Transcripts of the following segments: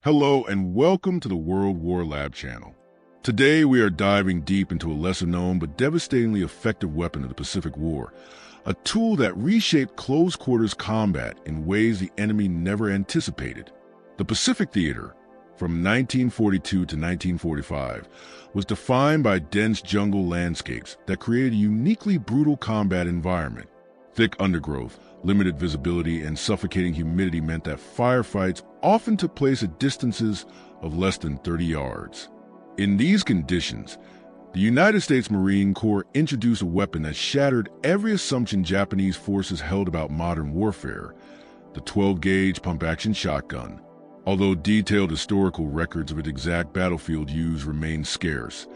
Hello and welcome to the World War Lab channel. Today we are diving deep into a lesser-known but devastatingly effective weapon of the Pacific War, a tool that reshaped close-quarters combat in ways the enemy never anticipated. The Pacific Theater, from 1942 to 1945, was defined by dense jungle landscapes that created a uniquely brutal combat environment. Thick undergrowth, limited visibility, and suffocating humidity meant that firefights often took place at distances of less than 30 yards. In these conditions, the United States Marine Corps introduced a weapon that shattered every assumption Japanese forces held about modern warfare: the 12-gauge pump-action shotgun. Although detailed historical records of its exact battlefield use remain scarce,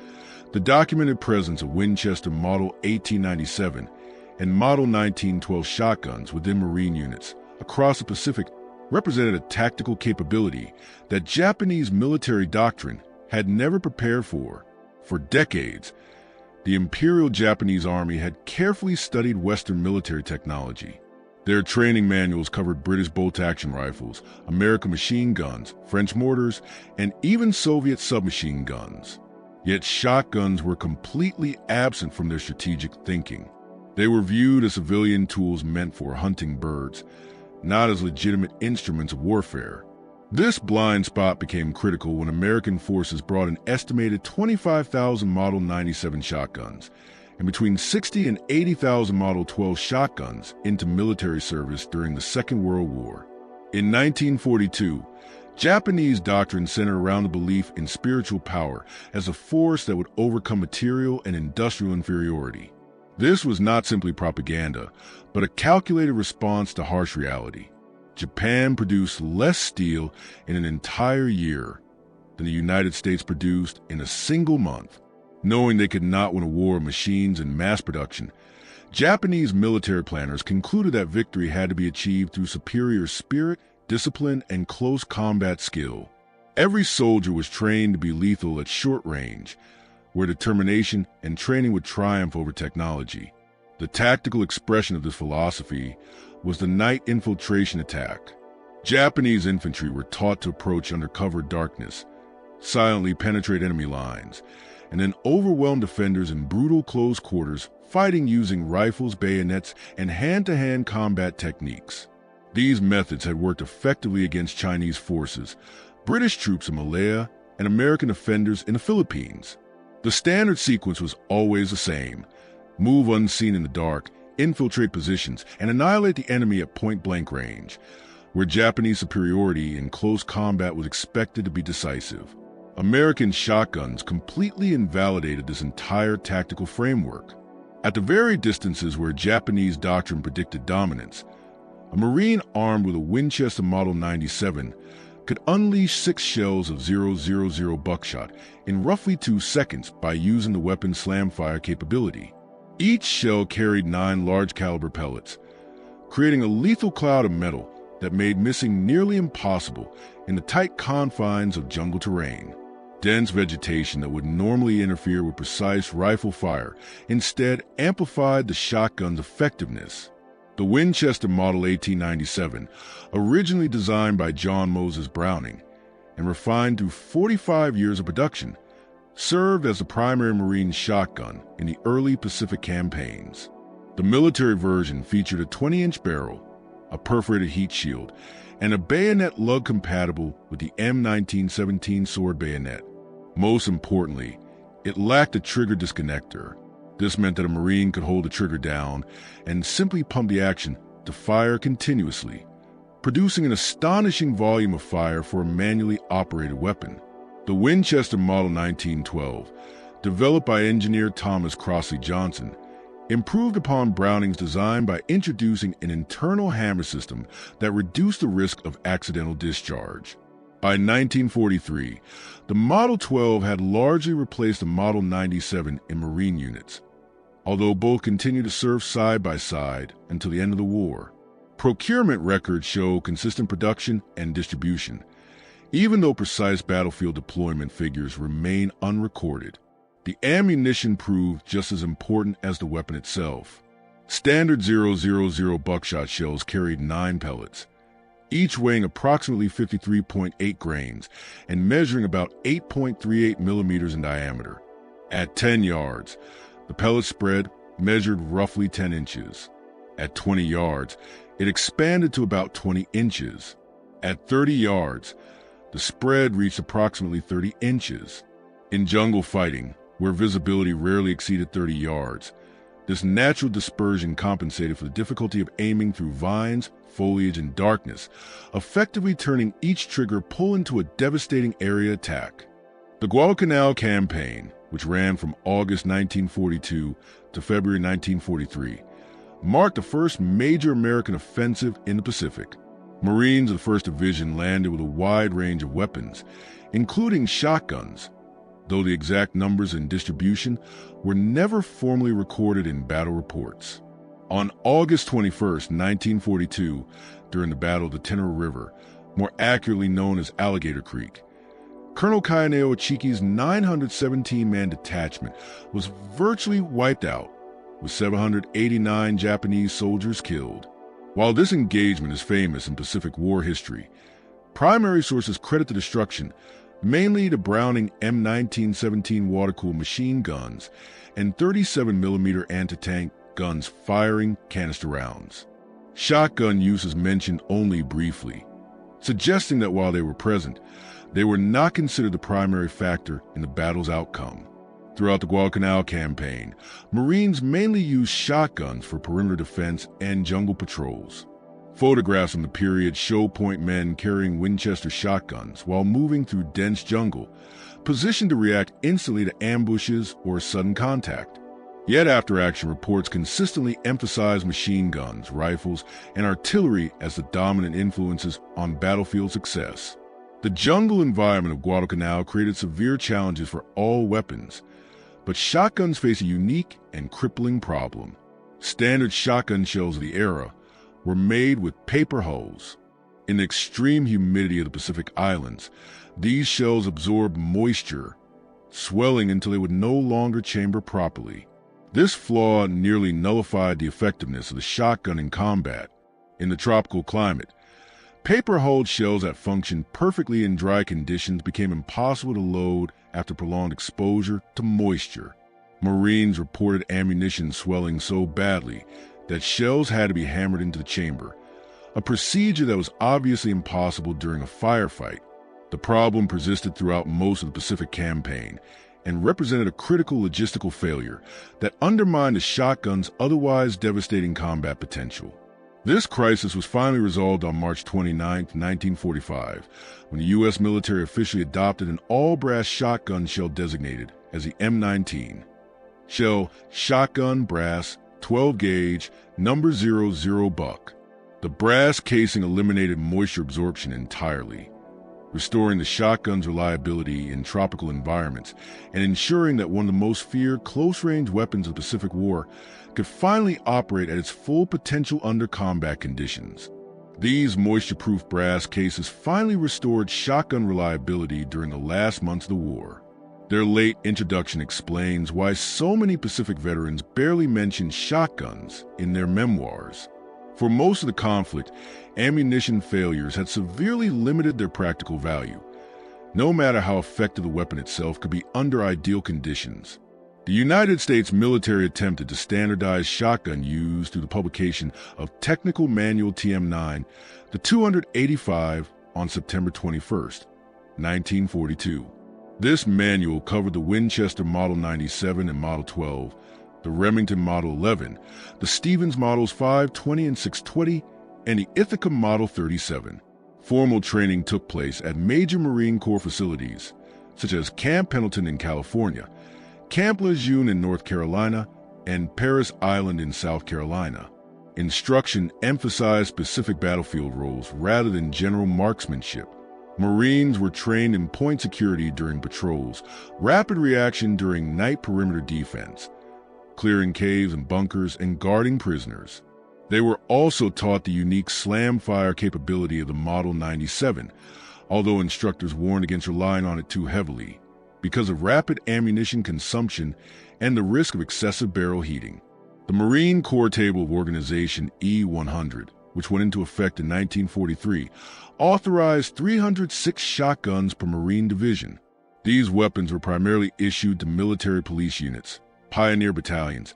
the documented presence of Winchester Model 1897 and Model 1912 shotguns within Marine units across the Pacific represented a tactical capability that Japanese military doctrine had never prepared for. For decades, the Imperial Japanese Army had carefully studied Western military technology. Their training manuals covered British bolt-action rifles, American machine guns, French mortars, and even Soviet submachine guns. Yet shotguns were completely absent from their strategic thinking. They were viewed as civilian tools meant for hunting birds, not as legitimate instruments of warfare. This blind spot became critical when American forces brought an estimated 25,000 Model 97 shotguns and between 60 and 80,000 Model 12 shotguns into military service during the Second World War. In 1942, Japanese doctrine centered around the belief in spiritual power as a force that would overcome material and industrial inferiority. This was not simply propaganda, but a calculated response to harsh reality. Japan produced less steel in an entire year than the United States produced in a single month. Knowing they could not win a war of machines and mass production, Japanese military planners concluded that victory had to be achieved through superior spirit, discipline, and close combat skill. Every soldier was trained to be lethal at short range, where determination and training would triumph over technology. The tactical expression of this philosophy was the night infiltration attack. Japanese infantry were taught to approach under cover darkness, silently penetrate enemy lines, and then overwhelm defenders in brutal close quarters, fighting using rifles, bayonets, and hand-to-hand combat techniques. These methods had worked effectively against Chinese forces, British troops in Malaya, and American offenders in the Philippines. The standard sequence was always the same: move unseen in the dark, infiltrate positions, and annihilate the enemy at point-blank range, where Japanese superiority in close combat was expected to be decisive. American shotguns completely invalidated this entire tactical framework. At the very distances where Japanese doctrine predicted dominance, a Marine armed with a Winchester Model 97 could unleash 6 shells of 000 buckshot in roughly 2 seconds by using the weapon's slam-fire capability. Each shell carried 9 large-caliber pellets, creating a lethal cloud of metal that made missing nearly impossible in the tight confines of jungle terrain. Dense vegetation that would normally interfere with precise rifle fire instead amplified the shotgun's effectiveness. The Winchester Model 1897, originally designed by John Moses Browning and refined through 45 years of production, served as the primary Marine shotgun in the early Pacific campaigns. The military version featured a 20-inch barrel, a perforated heat shield, and a bayonet lug compatible with the M1917 sword bayonet. Most importantly, it lacked a trigger disconnector. This meant that a Marine could hold the trigger down and simply pump the action to fire continuously, producing an astonishing volume of fire for a manually operated weapon. The Winchester Model 1912, developed by engineer Thomas Crossley Johnson, improved upon Browning's design by introducing an internal hammer system that reduced the risk of accidental discharge. By 1943, the Model 12 had largely replaced the Model 97 in Marine units, although both continued to serve side by side until the end of the war. Procurement records show consistent production and distribution, even though precise battlefield deployment figures remain unrecorded. The ammunition proved just as important as the weapon itself. Standard 000 buckshot shells carried 9 pellets, each weighing approximately 53.8 grains and measuring about 8.38 millimeters in diameter. At 10 yards, the pellet spread measured roughly 10 inches. At 20 yards, it expanded to about 20 inches. At 30 yards, the spread reached approximately 30 inches. In jungle fighting, where visibility rarely exceeded 30 yards, this natural dispersion compensated for the difficulty of aiming through vines, foliage, and darkness, effectively turning each trigger pull into a devastating area attack. The Guadalcanal campaign, which ran from August 1942 to February 1943, marked the first major American offensive in the Pacific. Marines of the 1st Division landed with a wide range of weapons, including shotguns, though the exact numbers and distribution were never formally recorded in battle reports. On August 21, 1942, during the Battle of the Tenor River, more accurately known as Alligator Creek, Colonel Kaineo Ichiki's 917-man detachment was virtually wiped out, with 789 Japanese soldiers killed. While this engagement is famous in Pacific War history, primary sources credit the destruction mainly to Browning M1917 water-cooled machine guns and 37mm anti-tank guns firing canister rounds. Shotgun use is mentioned only briefly, suggesting that while they were present, they were not considered the primary factor in the battle's outcome. Throughout the Guadalcanal campaign, Marines mainly used shotguns for perimeter defense and jungle patrols. Photographs from the period show point men carrying Winchester shotguns while moving through dense jungle, positioned to react instantly to ambushes or sudden contact. Yet after-action reports consistently emphasize machine guns, rifles, and artillery as the dominant influences on battlefield success. The jungle environment of Guadalcanal created severe challenges for all weapons, but shotguns face a unique and crippling problem. Standard shotgun shells of the era were made with paper hulls. In the extreme humidity of the Pacific Islands, these shells absorbed moisture, swelling until they would no longer chamber properly. This flaw nearly nullified the effectiveness of the shotgun in combat. In the tropical climate, paper-hulled shells that functioned perfectly in dry conditions became impossible to load after prolonged exposure to moisture. Marines reported ammunition swelling so badly that shells had to be hammered into the chamber, a procedure that was obviously impossible during a firefight. The problem persisted throughout most of the Pacific campaign and represented a critical logistical failure that undermined the shotgun's otherwise devastating combat potential. This crisis was finally resolved on March 29, 1945, when the U.S. military officially adopted an all-brass shotgun shell designated as the M19. Shell, shotgun, brass, 12-gauge, number 00 buck. The brass casing eliminated moisture absorption entirely, restoring the shotgun's reliability in tropical environments and ensuring that one of the most feared close-range weapons of the Pacific War could finally operate at its full potential under combat conditions. These moisture-proof brass cases finally restored shotgun reliability during the last months of the war. Their late introduction explains why so many Pacific veterans barely mention shotguns in their memoirs. For most of the conflict, ammunition failures had severely limited their practical value, no matter how effective the weapon itself could be under ideal conditions. The United States military attempted to standardize shotgun use through the publication of Technical Manual TM9, the 285, on September 21, 1942. This manual covered the Winchester Model 97 and Model 12, the Remington Model 11, the Stevens Models 520 and 620, and the Ithaca Model 37. Formal training took place at major Marine Corps facilities, such as Camp Pendleton in California, Camp Lejeune in North Carolina, and Parris Island in South Carolina. Instruction emphasized specific battlefield roles rather than general marksmanship. Marines were trained in point security during patrols, rapid reaction during night perimeter defense, clearing caves and bunkers, and guarding prisoners. They were also taught the unique slam fire capability of the Model 97, although instructors warned against relying on it too heavily because of rapid ammunition consumption and the risk of excessive barrel heating. The Marine Corps Table of Organization E100 which went into effect in 1943, authorized 306 shotguns per Marine division. These weapons were primarily issued to military police units, pioneer battalions,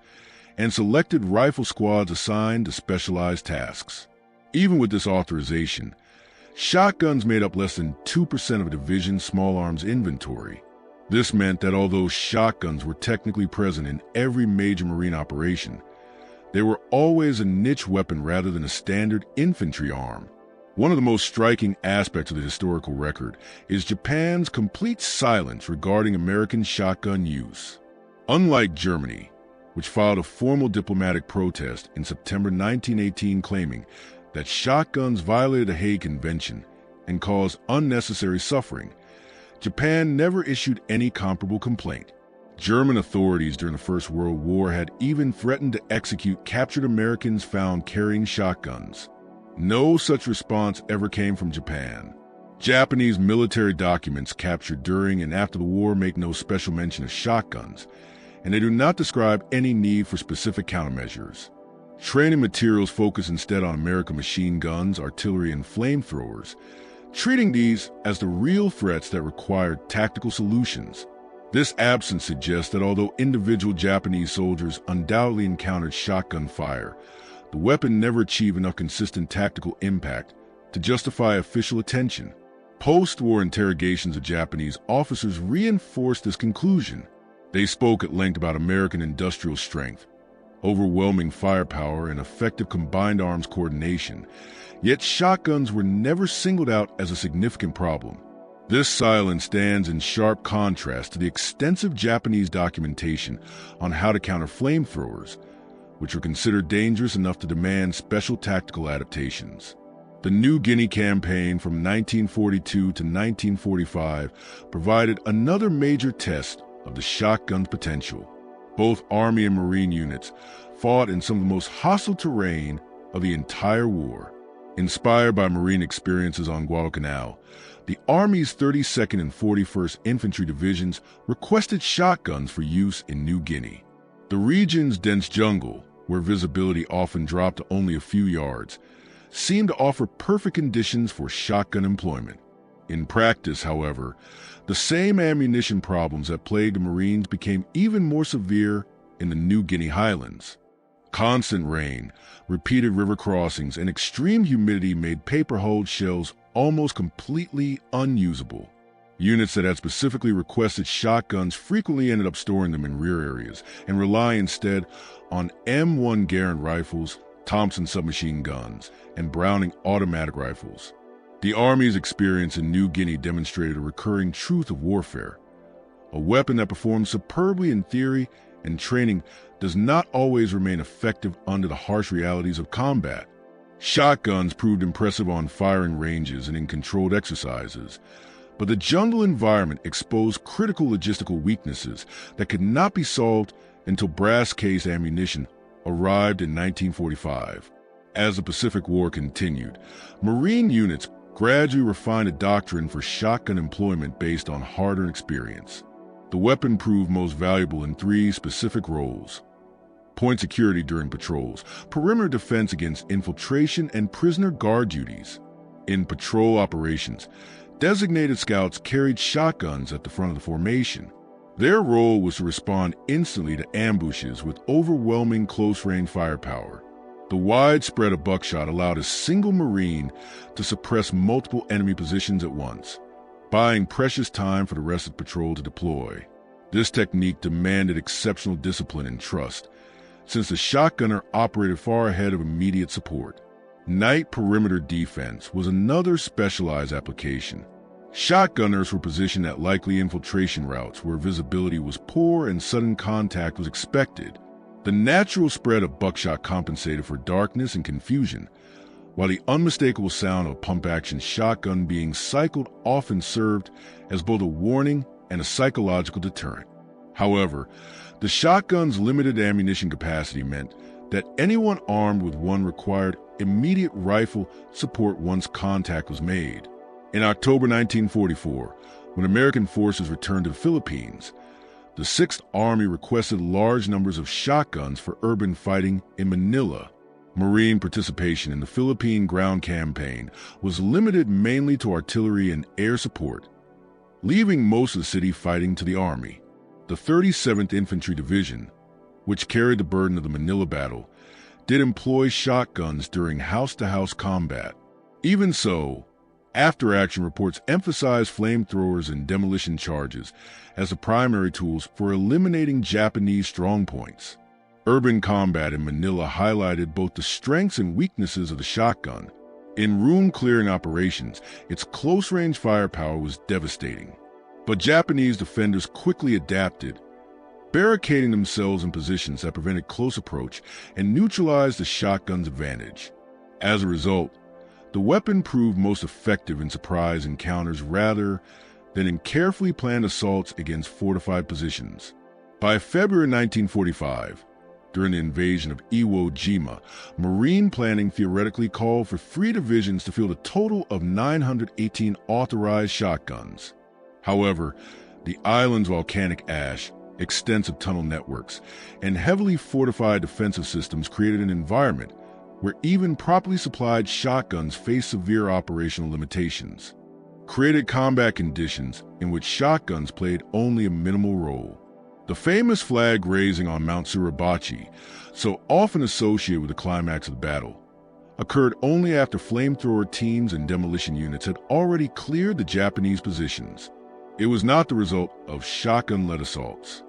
and selected rifle squads assigned to specialized tasks. Even with this authorization, shotguns made up less than 2% of a division's small arms inventory. This meant that although shotguns were technically present in every major Marine operation, they were always a niche weapon rather than a standard infantry arm. One of the most striking aspects of the historical record is Japan's complete silence regarding American shotgun use. Unlike Germany, which filed a formal diplomatic protest in September 1918 claiming that shotguns violated the Hague Convention and caused unnecessary suffering, Japan never issued any comparable complaint. German authorities during the First World War had even threatened to execute captured Americans found carrying shotguns. No such response ever came from Japan. Japanese military documents captured during and after the war make no special mention of shotguns, and they do not describe any need for specific countermeasures. Training materials focus instead on American machine guns, artillery, and flamethrowers, treating these as the real threats that required tactical solutions. This absence suggests that although individual Japanese soldiers undoubtedly encountered shotgun fire, the weapon never achieved enough consistent tactical impact to justify official attention. Post-war interrogations of Japanese officers reinforced this conclusion. They spoke at length about American industrial strength, overwhelming firepower, and effective combined arms coordination, yet shotguns were never singled out as a significant problem. This silence stands in sharp contrast to the extensive Japanese documentation on how to counter flamethrowers, which were considered dangerous enough to demand special tactical adaptations. The New Guinea campaign from 1942 to 1945 provided another major test of the shotgun's potential. Both Army and Marine units fought in some of the most hostile terrain of the entire war. Inspired by Marine experiences on Guadalcanal, the Army's 32nd and 41st Infantry Divisions requested shotguns for use in New Guinea. The region's dense jungle, where visibility often dropped to only a few yards, seemed to offer perfect conditions for shotgun employment. In practice, however, the same ammunition problems that plagued the Marines became even more severe in the New Guinea highlands. Constant rain, repeated river crossings, and extreme humidity made paper-hulled shells almost completely unusable. Units that had specifically requested shotguns frequently ended up storing them in rear areas and relying instead on M1 Garand rifles, Thompson submachine guns, and Browning automatic rifles. The Army's experience in New Guinea demonstrated a recurring truth of warfare. A weapon that performs superbly in theory and training does not always remain effective under the harsh realities of combat. Shotguns proved impressive on firing ranges and in controlled exercises, but the jungle environment exposed critical logistical weaknesses that could not be solved until brass-case ammunition arrived in 1945. As the Pacific War continued, Marine units gradually refined a doctrine for shotgun employment based on hard-earned experience. The weapon proved most valuable in three specific roles: point security during patrols, perimeter defense against infiltration, and prisoner guard duties. In patrol operations, designated scouts carried shotguns at the front of the formation. Their role was to respond instantly to ambushes with overwhelming close-range firepower. The wide spread of buckshot allowed a single Marine to suppress multiple enemy positions at once, buying precious time for the rest of the patrol to deploy. This technique demanded exceptional discipline and trust, since the shotgunner operated far ahead of immediate support. Night perimeter defense was another specialized application. Shotgunners were positioned at likely infiltration routes where visibility was poor and sudden contact was expected. The natural spread of buckshot compensated for darkness and confusion, while the unmistakable sound of a pump-action shotgun being cycled often served as both a warning and a psychological deterrent. However, the shotgun's limited ammunition capacity meant that anyone armed with one required immediate rifle support once contact was made. In October 1944, when American forces returned to the Philippines, the 6th Army requested large numbers of shotguns for urban fighting in Manila. Marine participation in the Philippine ground campaign was limited mainly to artillery and air support, leaving most of the city fighting to the Army. The 37th Infantry Division, which carried the burden of the Manila battle, did employ shotguns during house-to-house combat. Even so, after-action reports emphasized flamethrowers and demolition charges as the primary tools for eliminating Japanese strongpoints. Urban combat in Manila highlighted both the strengths and weaknesses of the shotgun. In room-clearing operations, its close-range firepower was devastating. But Japanese defenders quickly adapted, barricading themselves in positions that prevented close approach and neutralized the shotgun's advantage. As a result, the weapon proved most effective in surprise encounters rather than in carefully planned assaults against fortified positions. By February 1945, during the invasion of Iwo Jima, Marine planning theoretically called for 3 divisions to field a total of 918 authorized shotguns. However, the island's volcanic ash, extensive tunnel networks, and heavily fortified defensive systems created an environment where even properly supplied shotguns faced severe operational limitations, created combat conditions in which shotguns played only a minimal role. The famous flag raising on Mount Suribachi, so often associated with the climax of the battle, occurred only after flamethrower teams and demolition units had already cleared the Japanese positions. It was not the result of shotgun-led assaults.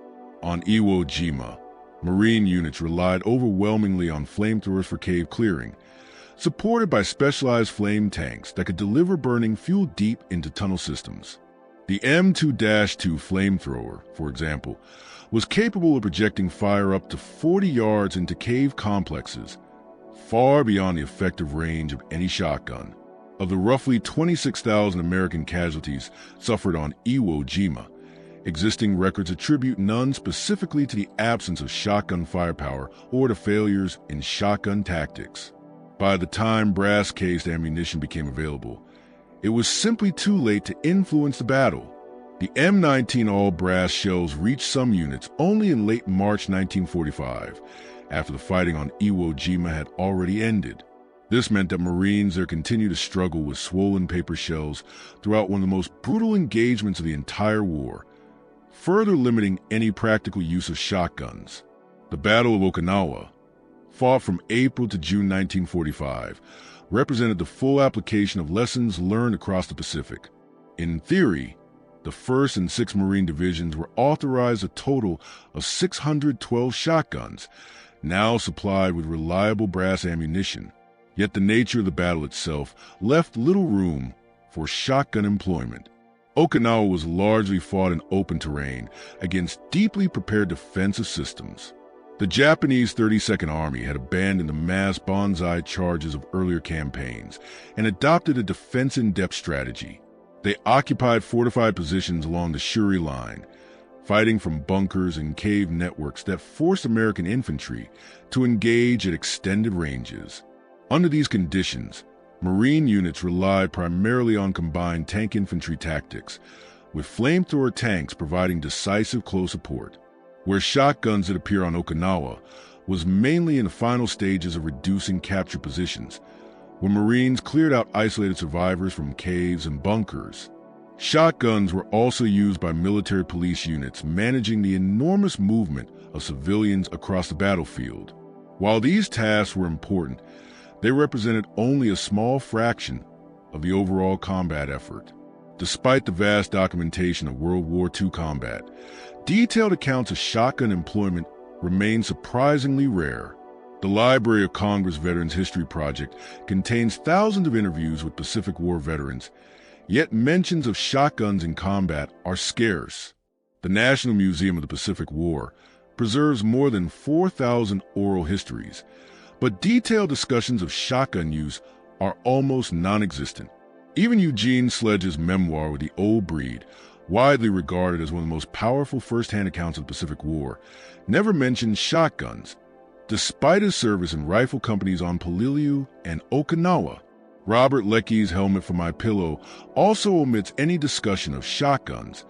On Iwo Jima, Marine units relied overwhelmingly on flamethrowers for cave clearing, supported by specialized flame tanks that could deliver burning fuel deep into tunnel systems. The M2-2 flamethrower, for example, was capable of projecting fire up to 40 yards into cave complexes, far beyond the effective range of any shotgun. Of the roughly 26,000 American casualties suffered on Iwo Jima, existing records attribute none specifically to the absence of shotgun firepower or to failures in shotgun tactics. By the time brass-cased ammunition became available, it was simply too late to influence the battle. The M19 all-brass shells reached some units only in late March 1945, after the fighting on Iwo Jima had already ended. This meant that Marines there continued to struggle with swollen paper shells throughout one of the most brutal engagements of the entire war, further limiting any practical use of shotguns. The Battle of Okinawa, fought from April to June 1945, represented the full application of lessons learned across the Pacific. In theory, the 1st and 6th Marine Divisions were authorized a total of 612 shotguns, now supplied with reliable brass ammunition. Yet the nature of the battle itself left little room for shotgun employment. Okinawa was largely fought in open terrain against deeply prepared defensive systems. The Japanese 32nd Army had abandoned the mass banzai charges of earlier campaigns and adopted a defense-in-depth strategy. They occupied fortified positions along the Shuri Line, fighting from bunkers and cave networks that forced American infantry to engage at extended ranges. Under these conditions, Marine units relied primarily on combined tank infantry tactics, with flamethrower tanks providing decisive close support. Where shotguns that appear on Okinawa was mainly in the final stages of reducing capture positions, when Marines cleared out isolated survivors from caves and bunkers. Shotguns were also used by military police units managing the enormous movement of civilians across the battlefield. While these tasks were important, they represented only a small fraction of the overall combat effort. Despite the vast documentation of World War II combat, detailed accounts of shotgun employment remain surprisingly rare. The Library of Congress Veterans History Project contains thousands of interviews with Pacific War veterans, yet mentions of shotguns in combat are scarce. The National Museum of the Pacific War preserves more than 4,000 oral histories, but detailed discussions of shotgun use are almost non-existent. Even Eugene Sledge's memoir with the Old Breed, widely regarded as one of the most powerful first-hand accounts of the Pacific War, never mentions shotguns, despite his service in rifle companies on Peleliu and Okinawa. Robert Leckey's Helmet for My Pillow also omits any discussion of shotguns,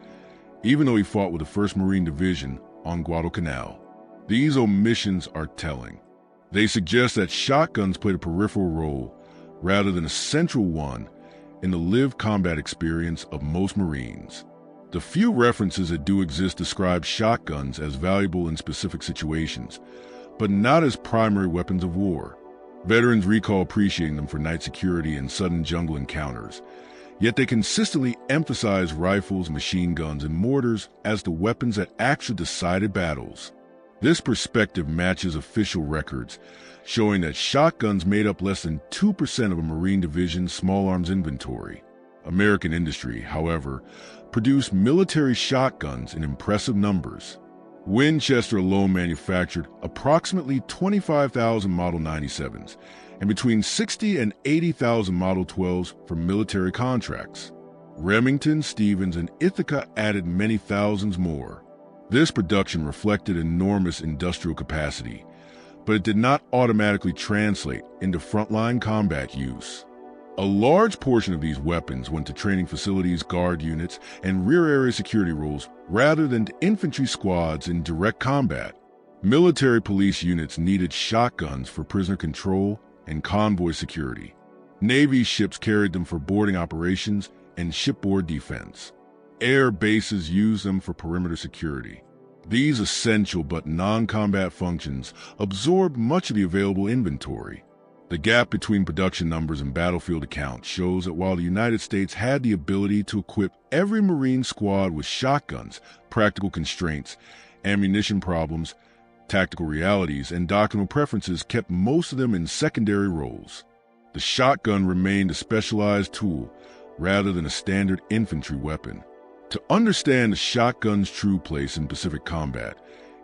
even though he fought with the 1st Marine Division on Guadalcanal. These omissions are telling. They suggest that shotguns played a peripheral role, rather than a central one, in the lived combat experience of most Marines. The few references that do exist describe shotguns as valuable in specific situations, but not as primary weapons of war. Veterans recall appreciating them for night security and sudden jungle encounters, yet they consistently emphasize rifles, machine guns, and mortars as the weapons that actually decided battles. This perspective matches official records, showing that shotguns made up less than 2% of a Marine division's small arms inventory. American industry, however, produced military shotguns in impressive numbers. Winchester alone manufactured approximately 25,000 Model 97s and between 60 and 80,000 Model 12s for military contracts. Remington, Stevens, and Ithaca added many thousands more. This production reflected enormous industrial capacity, but it did not automatically translate into frontline combat use. A large portion of these weapons went to training facilities, guard units, and rear area security roles rather than to infantry squads in direct combat. Military police units needed shotguns for prisoner control and convoy security. Navy ships carried them for boarding operations and shipboard defense. Air bases used them for perimeter security. These essential but non-combat functions absorbed much of the available inventory. The gap between production numbers and battlefield accounts shows that while the United States had the ability to equip every Marine squad with shotguns, practical constraints, ammunition problems, tactical realities, and doctrinal preferences kept most of them in secondary roles. The shotgun remained a specialized tool rather than a standard infantry weapon. To understand the shotgun's true place in Pacific combat,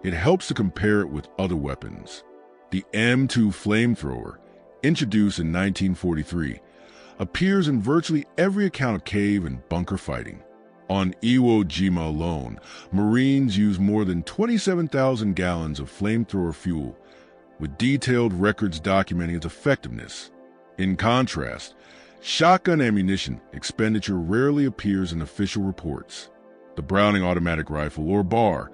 it helps to compare it with other weapons. The M2 flamethrower, introduced in 1943, appears in virtually every account of cave and bunker fighting. On Iwo Jima alone, Marines used more than 27,000 gallons of flamethrower fuel, with detailed records documenting its effectiveness. In contrast, shotgun ammunition expenditure rarely appears in official reports. The Browning automatic rifle, or BAR,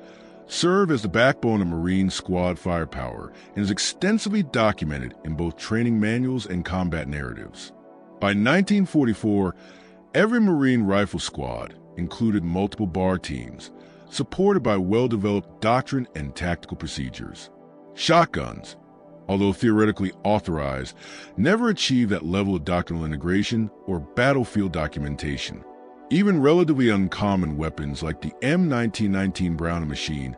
served as the backbone of Marine squad firepower and is extensively documented in both training manuals and combat narratives. By 1944, every Marine rifle squad included multiple BAR teams, supported by well-developed doctrine and tactical procedures. Shotguns, although theoretically authorized, never achieved that level of doctrinal integration or battlefield documentation. Even relatively uncommon weapons like the M1919 Browning machine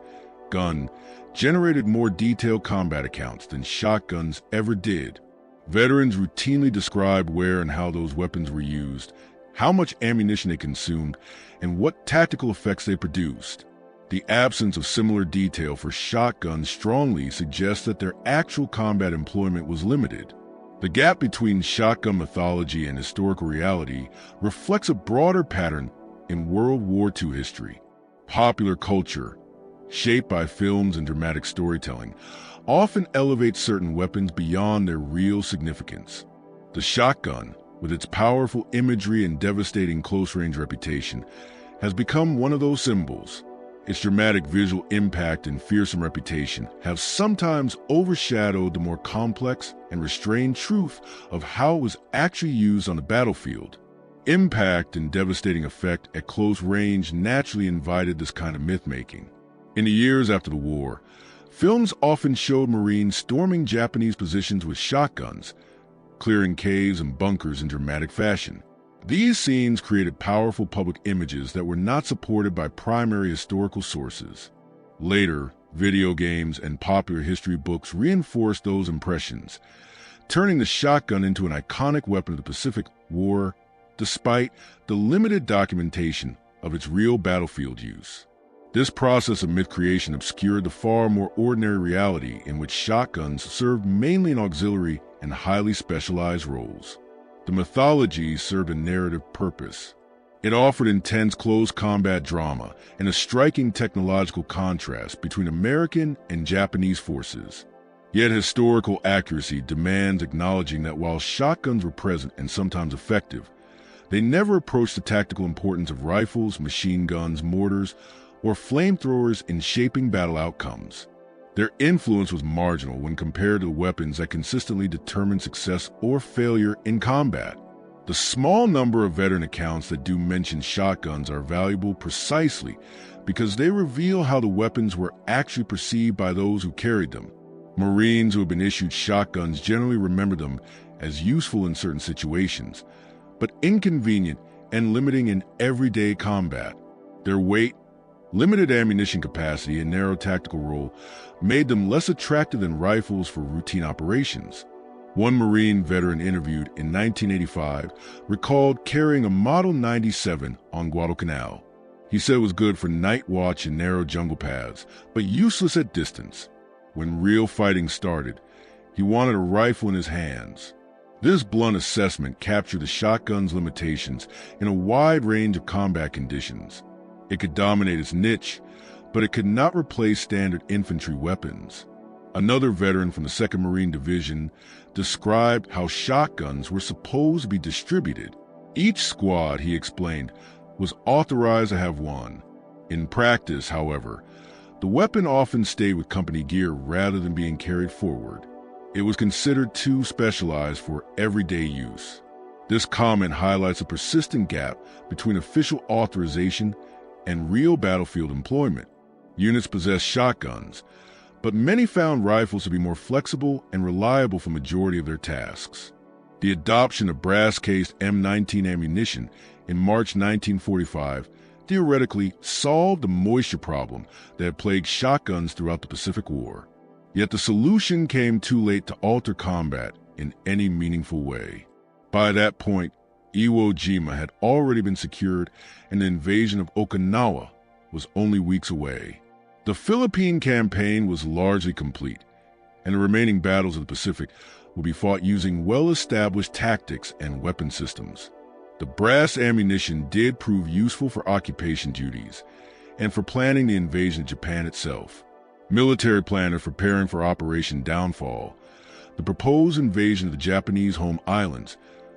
gun generated more detailed combat accounts than shotguns ever did. Veterans routinely described where and how those weapons were used, how much ammunition they consumed, and what tactical effects they produced. The absence of similar detail for shotguns strongly suggests that their actual combat employment was limited. The gap between shotgun mythology and historical reality reflects a broader pattern in World War II history. Popular culture, shaped by films and dramatic storytelling, often elevates certain weapons beyond their real significance. The shotgun, with its powerful imagery and devastating close-range reputation, has become one of those symbols. Its dramatic visual impact and fearsome reputation have sometimes overshadowed the more complex and restrained truth of how it was actually used on the battlefield. Impact and devastating effect at close range naturally invited this kind of myth-making. In the years after the war, films often showed Marines storming Japanese positions with shotguns, clearing caves and bunkers in dramatic fashion. These scenes created powerful public images that were not supported by primary historical sources. Later, video games and popular history books reinforced those impressions, turning the shotgun into an iconic weapon of the Pacific War, despite the limited documentation of its real battlefield use. This process of myth creation obscured the far more ordinary reality in which shotguns served mainly in auxiliary and highly specialized roles. The mythology served a narrative purpose. It offered intense close combat drama and a striking technological contrast between American and Japanese forces. Yet historical accuracy demands acknowledging that while shotguns were present and sometimes effective, they never approached the tactical importance of rifles, machine guns, mortars, or flamethrowers in shaping battle outcomes. Their influence was marginal when compared to the weapons that consistently determined success or failure in combat. The small number of veteran accounts that do mention shotguns are valuable precisely because they reveal how the weapons were actually perceived by those who carried them. Marines who have been issued shotguns generally remember them as useful in certain situations, but inconvenient and limiting in everyday combat. Their weight, limited ammunition capacity, and narrow tactical role made them less attractive than rifles for routine operations. One Marine veteran interviewed in 1985 recalled carrying a Model 97 on Guadalcanal. He said it was good for night watch and narrow jungle paths, but useless at distance. When real fighting started, he wanted a rifle in his hands. This blunt assessment captured the shotgun's limitations in a wide range of combat conditions. It could dominate its niche, but it could not replace standard infantry weapons. Another veteran from the 2nd Marine Division described how shotguns were supposed to be distributed. Each squad, he explained, was authorized to have one. In practice, however, the weapon often stayed with company gear rather than being carried forward. It was considered too specialized for everyday use. This comment highlights a persistent gap between official authorization and real battlefield employment. Units possessed shotguns, but many found rifles to be more flexible and reliable for the majority of their tasks. The adoption of brass-cased M19 ammunition in March 1945 theoretically solved the moisture problem that had plagued shotguns throughout the Pacific War. Yet the solution came too late to alter combat in any meaningful way. By that point, Iwo Jima had already been secured and the invasion of Okinawa was only weeks away. The Philippine campaign was largely complete, and the remaining battles of the Pacific would be fought using well-established tactics and weapon systems. The brass ammunition did prove useful for occupation duties and for planning the invasion of Japan itself. Military planners preparing for Operation Downfall, the proposed invasion of the Japanese home islands,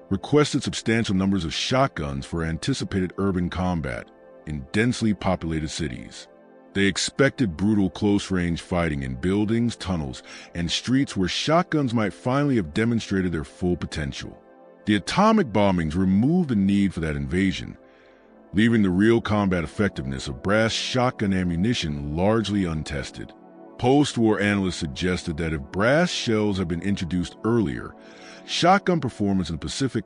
requested substantial numbers of shotguns for anticipated urban combat in densely populated cities. They expected brutal close-range fighting in buildings, tunnels, and streets where shotguns might finally have demonstrated their full potential. The atomic bombings removed the need for that invasion, leaving the real combat effectiveness of brass shotgun ammunition largely untested. Post-war analysts suggested that if brass shells had been introduced earlier, shotgun performance in the Pacific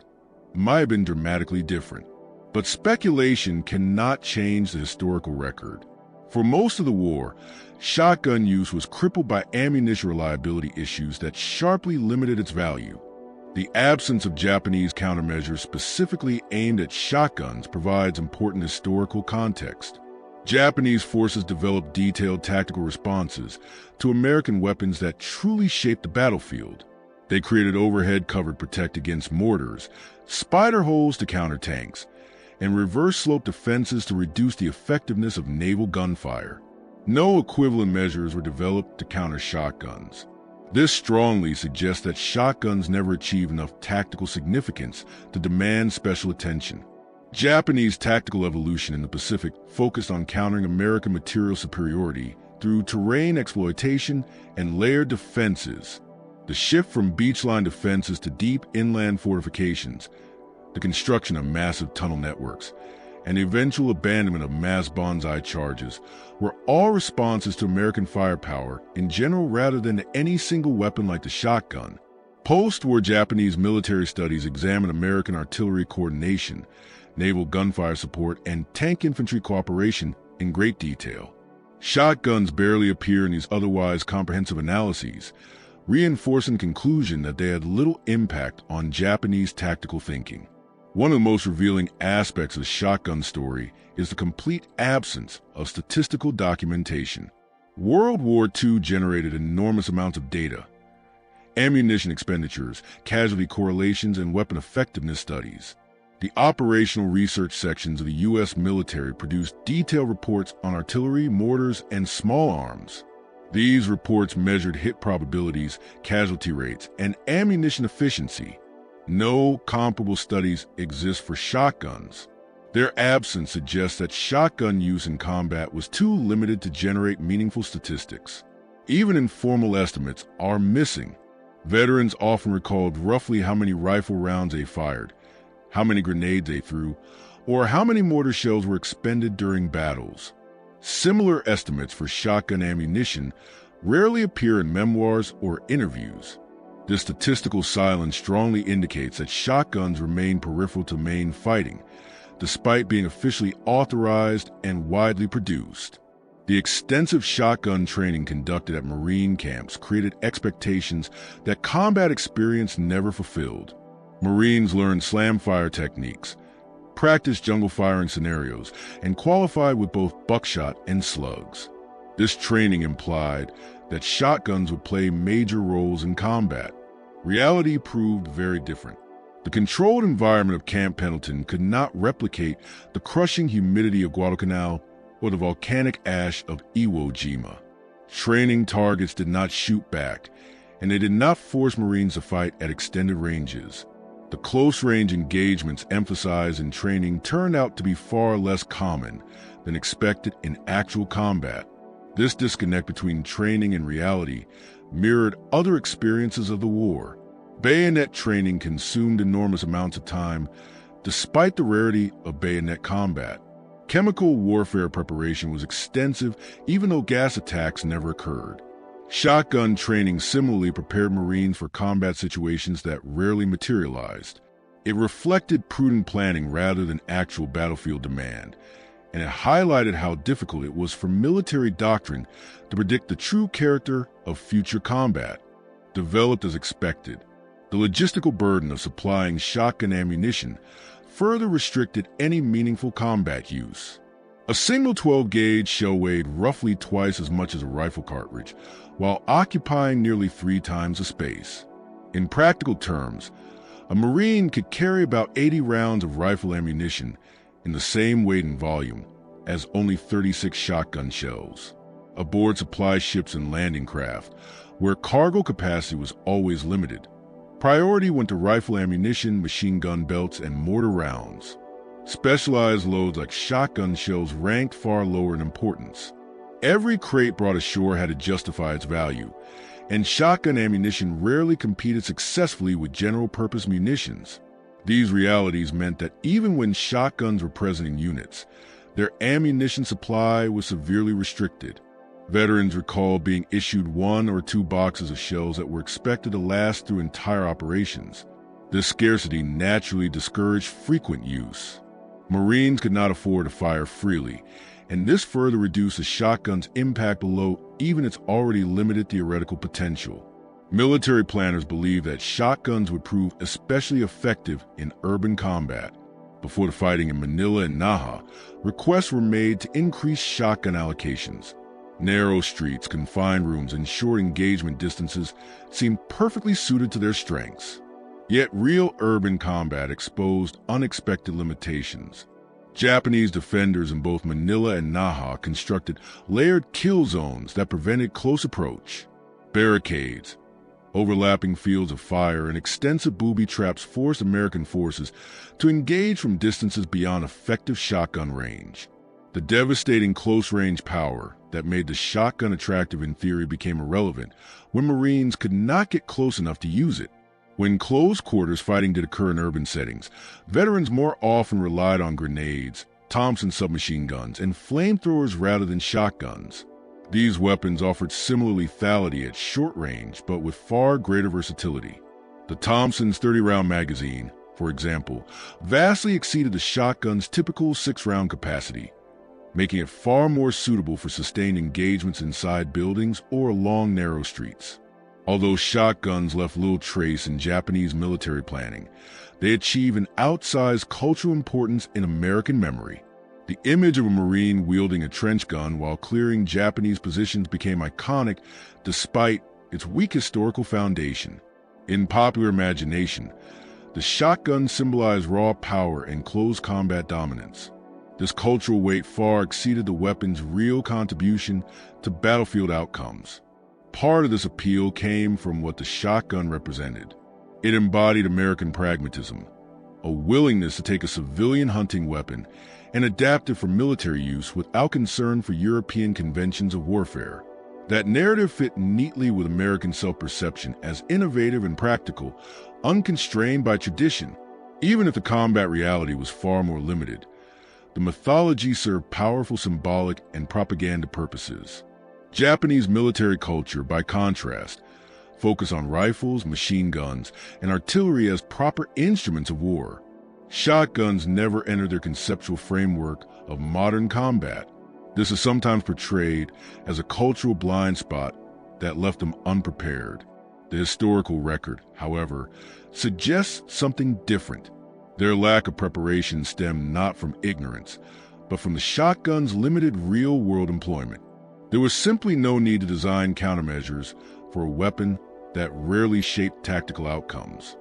might have been dramatically different. But speculation cannot change the historical record. For most of the war, shotgun use was crippled by ammunition reliability issues that sharply limited its value. The absence of Japanese countermeasures specifically aimed at shotguns provides important historical context. Japanese forces developed detailed tactical responses to American weapons that truly shaped the battlefield. They created overhead cover to protect against mortars, spider holes to counter tanks, and reverse-slope defenses to reduce the effectiveness of naval gunfire. No equivalent measures were developed to counter shotguns. This strongly suggests that shotguns never achieved enough tactical significance to demand special attention. Japanese tactical evolution in the Pacific focused on countering American material superiority through terrain exploitation and layered defenses. The shift from beachline defenses to deep inland fortifications, the construction of massive tunnel networks, and the eventual abandonment of mass banzai charges were all responses to American firepower in general rather than to any single weapon like the shotgun. Post-war Japanese military studies examined American artillery coordination, naval gunfire support, and tank infantry cooperation in great detail. Shotguns barely appear in these otherwise comprehensive analyses, reinforcing the conclusion that they had little impact on Japanese tactical thinking. One of the most revealing aspects of the shotgun story is the complete absence of statistical documentation. World War II generated enormous amounts of data: ammunition expenditures, casualty correlations, and weapon effectiveness studies. The operational research sections of the U.S. military produced detailed reports on artillery, mortars, and small arms. These reports measured hit probabilities, casualty rates, and ammunition efficiency. No comparable studies exist for shotguns. Their absence suggests that shotgun use in combat was too limited to generate meaningful statistics. Even informal estimates are missing. Veterans often recalled roughly how many rifle rounds they fired, how many grenades they threw, or how many mortar shells were expended during battles. Similar estimates for shotgun ammunition rarely appear in memoirs or interviews. This statistical silence strongly indicates that shotguns remain peripheral to main fighting, despite being officially authorized and widely produced. The extensive shotgun training conducted at Marine camps created expectations that combat experience never fulfilled. Marines learned slam fire techniques, practiced jungle firing scenarios, and qualified with both buckshot and slugs. This training implied that shotguns would play major roles in combat. Reality proved very different. The controlled environment of Camp Pendleton could not replicate the crushing humidity of Guadalcanal or the volcanic ash of Iwo Jima. Training targets did not shoot back, and they did not force Marines to fight at extended ranges. The close-range engagements emphasized in training turned out to be far less common than expected in actual combat. This disconnect between training and reality mirrored other experiences of the war. Bayonet training consumed enormous amounts of time, despite the rarity of bayonet combat. Chemical warfare preparation was extensive, even though gas attacks never occurred. Shotgun training similarly prepared Marines for combat situations that rarely materialized. It reflected prudent planning rather than actual battlefield demand, and it highlighted how difficult it was for military doctrine to predict the true character of future combat. Developed as expected, the logistical burden of supplying shotgun ammunition further restricted any meaningful combat use. A single 12-gauge shell weighed roughly twice as much as a rifle cartridge, while occupying nearly 3 times the space. In practical terms, a Marine could carry about 80 rounds of rifle ammunition in the same weight and volume as only 36 shotgun shells. Aboard supply ships and landing craft, where cargo capacity was always limited, priority went to rifle ammunition, machine gun belts, and mortar rounds. Specialized loads like shotgun shells ranked far lower in importance. Every crate brought ashore had to justify its value, and shotgun ammunition rarely competed successfully with general-purpose munitions. These realities meant that even when shotguns were present in units, their ammunition supply was severely restricted. Veterans recall being issued 1 or 2 boxes of shells that were expected to last through entire operations. This scarcity naturally discouraged frequent use. Marines could not afford to fire freely, and this further reduced the shotgun's impact below even its already limited theoretical potential. Military planners believed that shotguns would prove especially effective in urban combat. Before the fighting in Manila and Naha, requests were made to increase shotgun allocations. Narrow streets, confined rooms, and short engagement distances seemed perfectly suited to their strengths. Yet real urban combat exposed unexpected limitations. Japanese defenders in both Manila and Naha constructed layered kill zones that prevented close approach. Barricades, overlapping fields of fire, and extensive booby traps forced American forces to engage from distances beyond effective shotgun range. The devastating close-range power that made the shotgun attractive in theory became irrelevant when Marines could not get close enough to use it. When close-quarters fighting did occur in urban settings, veterans more often relied on grenades, Thompson submachine guns, and flamethrowers rather than shotguns. These weapons offered similar lethality at short range, but with far greater versatility. The Thompson's 30-round magazine, for example, vastly exceeded the shotgun's typical 6-round capacity, making it far more suitable for sustained engagements inside buildings or along narrow streets. Although shotguns left little trace in Japanese military planning, they achieve an outsized cultural importance in American memory. The image of a Marine wielding a trench gun while clearing Japanese positions became iconic despite its weak historical foundation. In popular imagination, the shotgun symbolized raw power and close combat dominance. This cultural weight far exceeded the weapon's real contribution to battlefield outcomes. Part of this appeal came from what the shotgun represented. It embodied American pragmatism, a willingness to take a civilian hunting weapon and adapt it for military use without concern for European conventions of warfare. That narrative fit neatly with American self-perception as innovative and practical, unconstrained by tradition. Even if the combat reality was far more limited, the mythology served powerful symbolic and propaganda purposes. Japanese military culture, by contrast, focused on rifles, machine guns, and artillery as proper instruments of war. Shotguns never entered their conceptual framework of modern combat. This is sometimes portrayed as a cultural blind spot that left them unprepared. The historical record, however, suggests something different. Their lack of preparation stemmed not from ignorance, but from the shotgun's limited real-world employment. There was simply no need to design countermeasures for a weapon that rarely shaped tactical outcomes.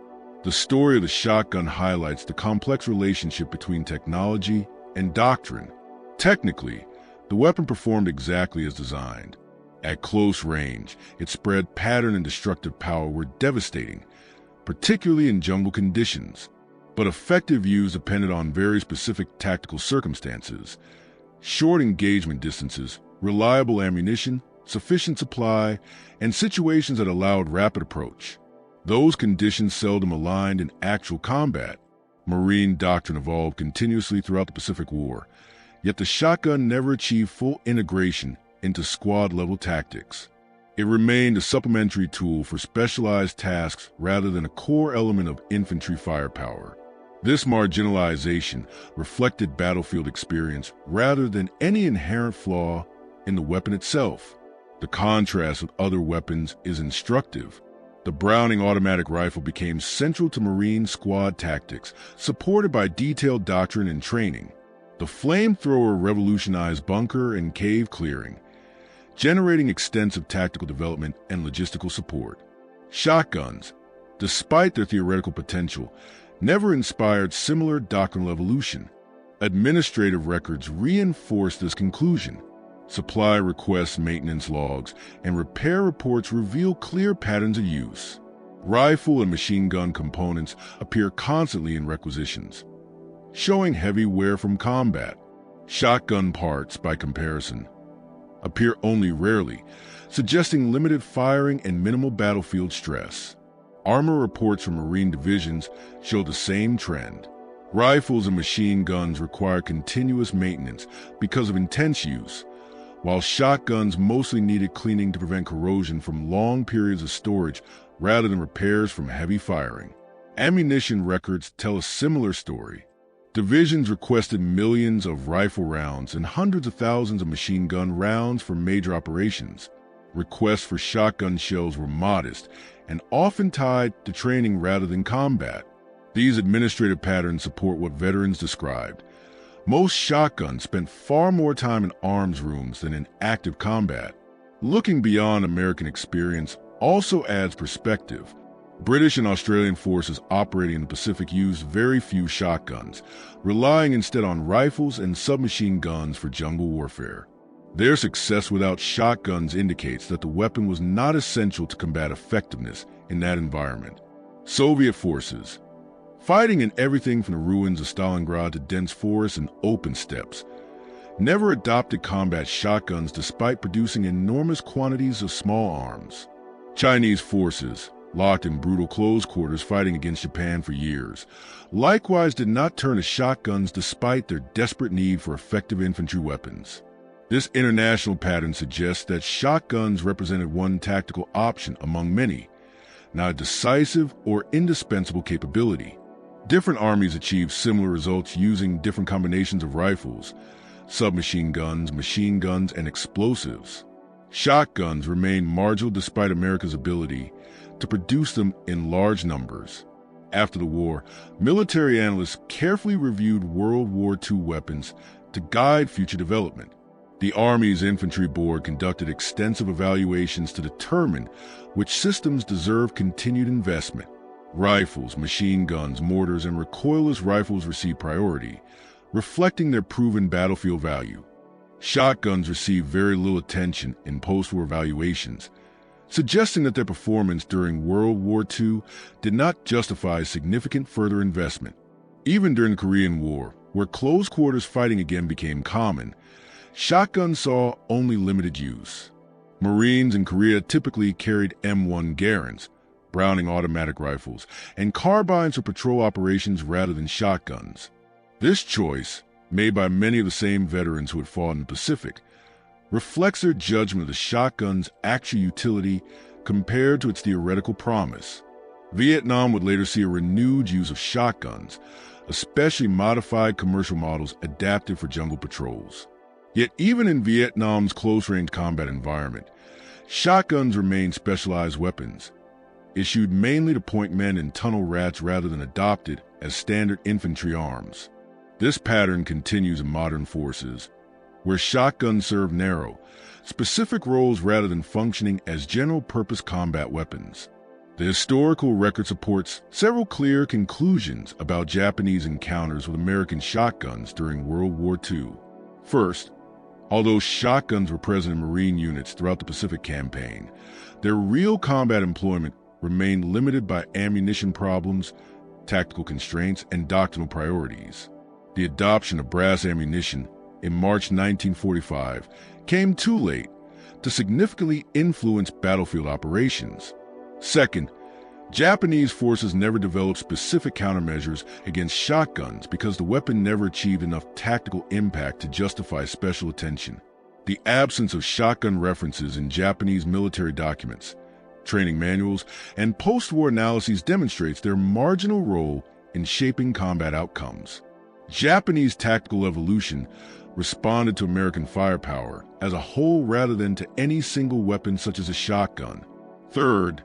The story of the shotgun highlights the complex relationship between technology and doctrine. Technically, the weapon performed exactly as designed. At close range, its spread pattern and destructive power were devastating, particularly in jungle conditions. But effective use depended on very specific tactical circumstances: short engagement distances, reliable ammunition, sufficient supply, and situations that allowed rapid approach. Those conditions seldom aligned in actual combat. Marine doctrine evolved continuously throughout the Pacific War, yet the shotgun never achieved full integration into squad-level tactics. It remained a supplementary tool for specialized tasks rather than a core element of infantry firepower. This marginalization reflected battlefield experience rather than any inherent flaw in the weapon itself. The contrast with other weapons is instructive. The Browning automatic rifle became central to Marine squad tactics, supported by detailed doctrine and training. The flamethrower revolutionized bunker and cave clearing, generating extensive tactical development and logistical support. Shotguns, despite their theoretical potential, never inspired similar doctrinal evolution. Administrative records reinforce this conclusion. Supply requests, maintenance logs, and repair reports reveal clear patterns of use. Rifle and machine gun components appear constantly in requisitions, showing heavy wear from combat. Shotgun parts, by comparison, appear only rarely, suggesting limited firing and minimal battlefield stress. Armor reports from Marine divisions show the same trend. Rifles and machine guns require continuous maintenance because of intense use, while shotguns mostly needed cleaning to prevent corrosion from long periods of storage rather than repairs from heavy firing. Ammunition records tell a similar story. Divisions requested millions of rifle rounds and hundreds of thousands of machine gun rounds for major operations. Requests for shotgun shells were modest and often tied to training rather than combat. These administrative patterns support what veterans described. Most shotguns spent far more time in arms rooms than in active combat. Looking beyond American experience also adds perspective. British and Australian forces operating in the Pacific used very few shotguns, relying instead on rifles and submachine guns for jungle warfare. Their success without shotguns indicates that the weapon was not essential to combat effectiveness in that environment. Soviet forces, fighting in everything from the ruins of Stalingrad to dense forests and open steppes, never adopted combat shotguns despite producing enormous quantities of small arms. Chinese forces, locked in brutal close quarters fighting against Japan for years, likewise did not turn to shotguns despite their desperate need for effective infantry weapons. This international pattern suggests that shotguns represented one tactical option among many, not a decisive or indispensable capability. Different armies achieved similar results using different combinations of rifles, submachine guns, machine guns, and explosives. Shotguns remained marginal despite America's ability to produce them in large numbers. After the war, military analysts carefully reviewed World War II weapons to guide future development. The Army's Infantry Board conducted extensive evaluations to determine which systems deserve continued investment. Rifles, machine guns, mortars, and recoilless rifles received priority, reflecting their proven battlefield value. Shotguns received very little attention in post-war evaluations, suggesting that their performance during World War II did not justify significant further investment. Even during the Korean War, where close quarters fighting again became common, shotguns saw only limited use. Marines in Korea typically carried M1 Garands, Browning automatic rifles, and carbines for patrol operations rather than shotguns. This choice, made by many of the same veterans who had fought in the Pacific, reflects their judgment of the shotgun's actual utility compared to its theoretical promise. Vietnam would later see a renewed use of shotguns, especially modified commercial models adapted for jungle patrols. Yet even in Vietnam's close-range combat environment, shotguns remained specialized weapons, issued mainly to point men and tunnel rats rather than adopted as standard infantry arms. This pattern continues in modern forces, where shotguns serve narrow, specific roles rather than functioning as general-purpose combat weapons. The historical record supports several clear conclusions about Japanese encounters with American shotguns during World War II. First, although shotguns were present in Marine units throughout the Pacific Campaign, their real combat employment remained limited by ammunition problems, tactical constraints, and doctrinal priorities. The adoption of brass ammunition in March 1945 came too late to significantly influence battlefield operations. Second, Japanese forces never developed specific countermeasures against shotguns because the weapon never achieved enough tactical impact to justify special attention. The absence of shotgun references in Japanese military documents, training manuals, and post-war analyses demonstrates their marginal role in shaping combat outcomes. Japanese tactical evolution responded to American firepower as a whole rather than to any single weapon such as a shotgun. Third,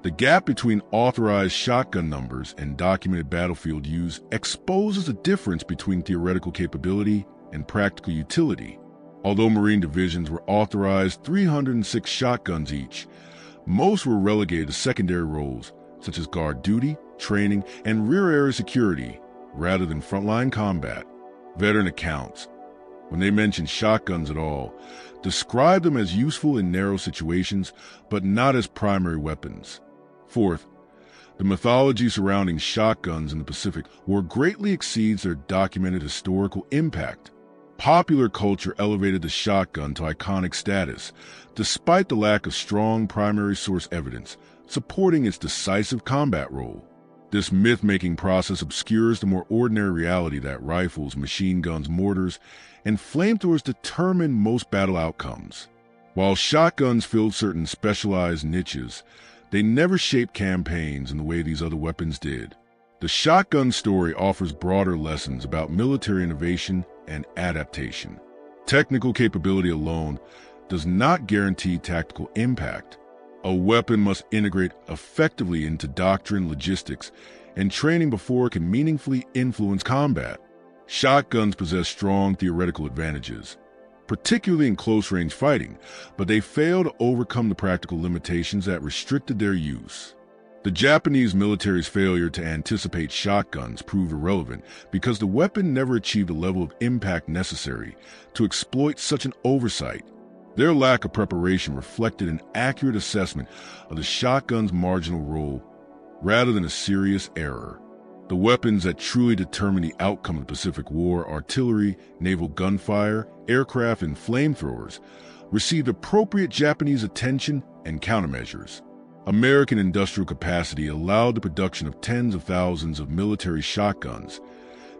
the gap between authorized shotgun numbers and documented battlefield use exposes the difference between theoretical capability and practical utility. Although Marine divisions were authorized 306 shotguns each, most were relegated to secondary roles such as guard duty, training, and rear area security rather than frontline combat. Veteran accounts, when they mention shotguns at all, describe them as useful in narrow situations but not as primary weapons. Fourth, the mythology surrounding shotguns in the Pacific War greatly exceeds their documented historical impact. Popular culture elevated the shotgun to iconic status, despite the lack of strong primary source evidence supporting its decisive combat role. This myth-making process obscures the more ordinary reality that rifles, machine guns, mortars, and flamethrowers determine most battle outcomes. While shotguns filled certain specialized niches, they never shaped campaigns in the way these other weapons did. The shotgun story offers broader lessons about military innovation and adaptation. Technical capability alone does not guarantee tactical impact. A weapon must integrate effectively into doctrine, logistics, and training before it can meaningfully influence combat. Shotguns possess strong theoretical advantages, particularly in close-range fighting, but they fail to overcome the practical limitations that restricted their use. The Japanese military's failure to anticipate shotguns proved irrelevant because the weapon never achieved the level of impact necessary to exploit such an oversight. Their lack of preparation reflected an accurate assessment of the shotgun's marginal role rather than a serious error. The weapons that truly determined the outcome of the Pacific War, artillery, naval gunfire, aircraft, and flamethrowers, received appropriate Japanese attention and countermeasures. American industrial capacity allowed the production of tens of thousands of military shotguns,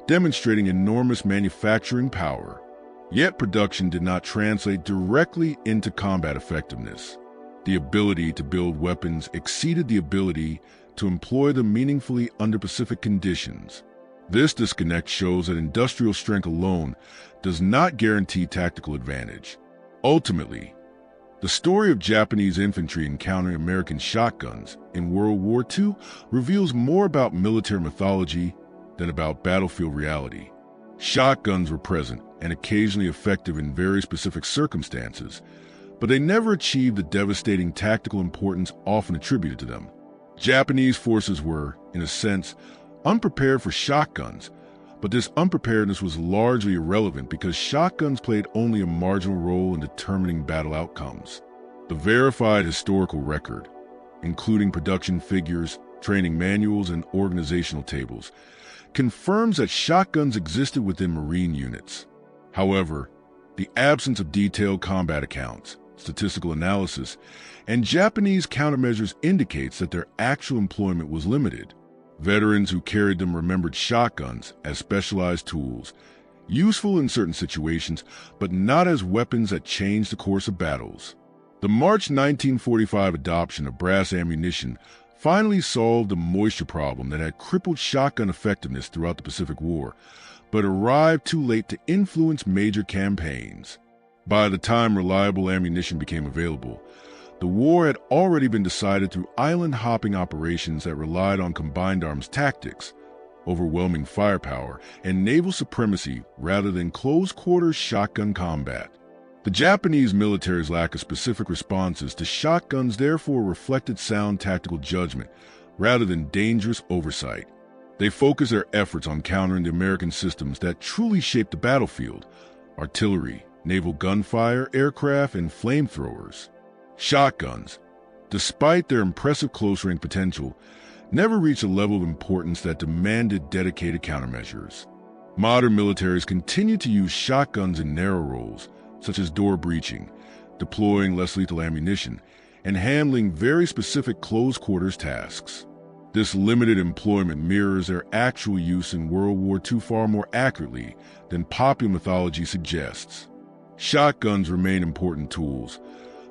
demonstrating enormous manufacturing power. Yet production did not translate directly into combat effectiveness. The ability to build weapons exceeded the ability to employ them meaningfully under Pacific conditions. This disconnect shows that industrial strength alone does not guarantee tactical advantage. Ultimately, the story of Japanese infantry encountering American shotguns in World War II reveals more about military mythology than about battlefield reality. Shotguns were present and occasionally effective in very specific circumstances, but they never achieved the devastating tactical importance often attributed to them. Japanese forces were, in a sense, unprepared for shotguns, but this unpreparedness was largely irrelevant because shotguns played only a marginal role in determining battle outcomes. The verified historical record, including production figures, training manuals, and organizational tables, confirms that shotguns existed within Marine units. However, the absence of detailed combat accounts, statistical analysis, and Japanese countermeasures indicates that their actual employment was limited. Veterans who carried them remembered shotguns as specialized tools, useful in certain situations, but not as weapons that changed the course of battles. The March 1945 adoption of brass ammunition finally solved the moisture problem that had crippled shotgun effectiveness throughout the Pacific War, but arrived too late to influence major campaigns. By the time reliable ammunition became available, the war had already been decided through island-hopping operations that relied on combined arms tactics, overwhelming firepower, and naval supremacy rather than close-quarters shotgun combat. The Japanese military's lack of specific responses to shotguns therefore reflected sound tactical judgment rather than dangerous oversight. They focused their efforts on countering the American systems that truly shaped the battlefield: artillery, naval gunfire, aircraft, and flamethrowers. Shotguns, despite their impressive close-range potential, never reached a level of importance that demanded dedicated countermeasures. Modern militaries continue to use shotguns in narrow roles, such as door breaching, deploying less lethal ammunition, and handling very specific close-quarters tasks. This limited employment mirrors their actual use in World War II far more accurately than popular mythology suggests. Shotguns remain important tools,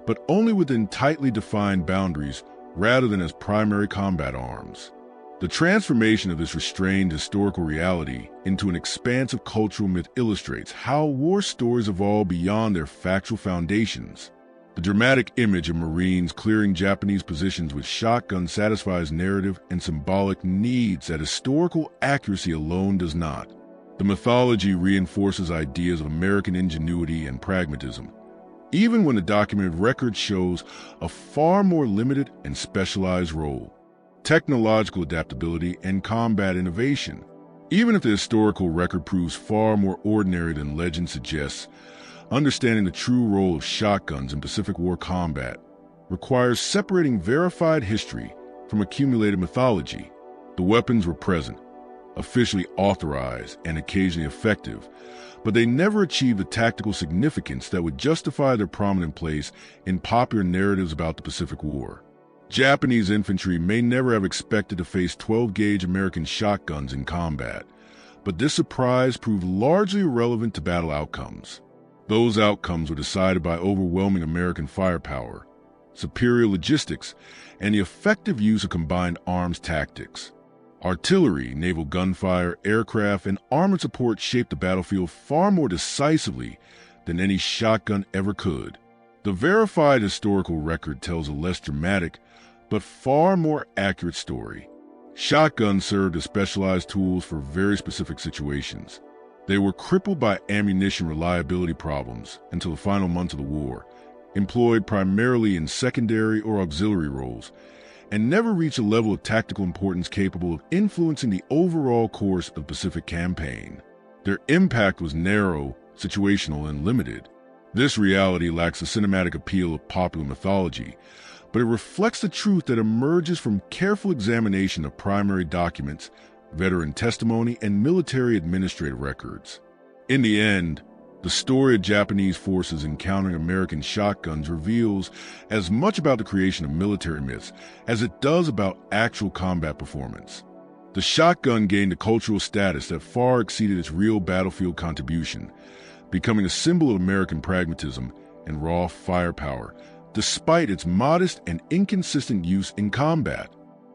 but only within tightly defined boundaries rather than as primary combat arms. The transformation of this restrained historical reality into an expansive cultural myth illustrates how war stories evolve beyond their factual foundations. The dramatic image of Marines clearing Japanese positions with shotguns satisfies narrative and symbolic needs that historical accuracy alone does not. The mythology reinforces ideas of American ingenuity and pragmatism, even when the documented record shows a far more limited and specialized role: technological adaptability and combat innovation. Even if the historical record proves far more ordinary than legend suggests, understanding the true role of shotguns in Pacific War combat requires separating verified history from accumulated mythology. The weapons were present, officially authorized, and occasionally effective, but they never achieved the tactical significance that would justify their prominent place in popular narratives about the Pacific War. Japanese infantry may never have expected to face 12-gauge American shotguns in combat, but this surprise proved largely irrelevant to battle outcomes. Those outcomes were decided by overwhelming American firepower, superior logistics, and the effective use of combined arms tactics. Artillery, naval gunfire, aircraft, and armored support shaped the battlefield far more decisively than any shotgun ever could. The verified historical record tells a less dramatic, but far more accurate story. Shotguns served as specialized tools for very specific situations. They were crippled by ammunition reliability problems until the final months of the war, employed primarily in secondary or auxiliary roles, and never reached a level of tactical importance capable of influencing the overall course of the Pacific Campaign. Their impact was narrow, situational, and limited. This reality lacks the cinematic appeal of popular mythology, but it reflects the truth that emerges from careful examination of primary documents, veteran testimony, and military administrative records. In the end, the story of Japanese forces encountering American shotguns reveals as much about the creation of military myths as it does about actual combat performance. The shotgun gained a cultural status that far exceeded its real battlefield contribution, becoming a symbol of American pragmatism and raw firepower, despite its modest and inconsistent use in combat.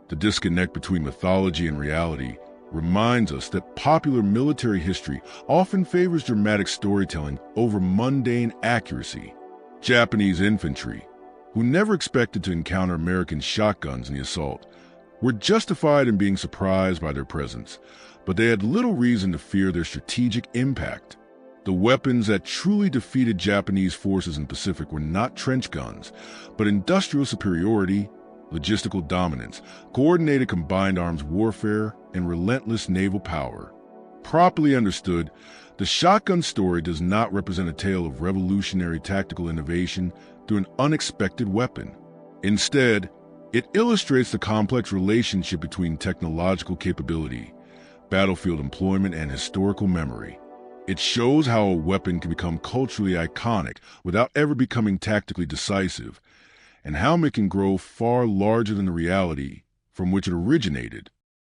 The disconnect between mythology and reality reminds us that popular military history often favors dramatic storytelling over mundane accuracy. Japanese infantry, who never expected to encounter American shotguns in the assault, were justified in being surprised by their presence, but they had little reason to fear their strategic impact. The weapons that truly defeated Japanese forces in the Pacific were not trench guns, but industrial superiority, logistical dominance, coordinated combined arms warfare, and relentless naval power. Properly understood, the shotgun story does not represent a tale of revolutionary tactical innovation through an unexpected weapon. Instead, it illustrates the complex relationship between technological capability, battlefield employment, and historical memory. It shows how a weapon can become culturally iconic without ever becoming tactically decisive, and how it can grow far larger than the reality from which it originated.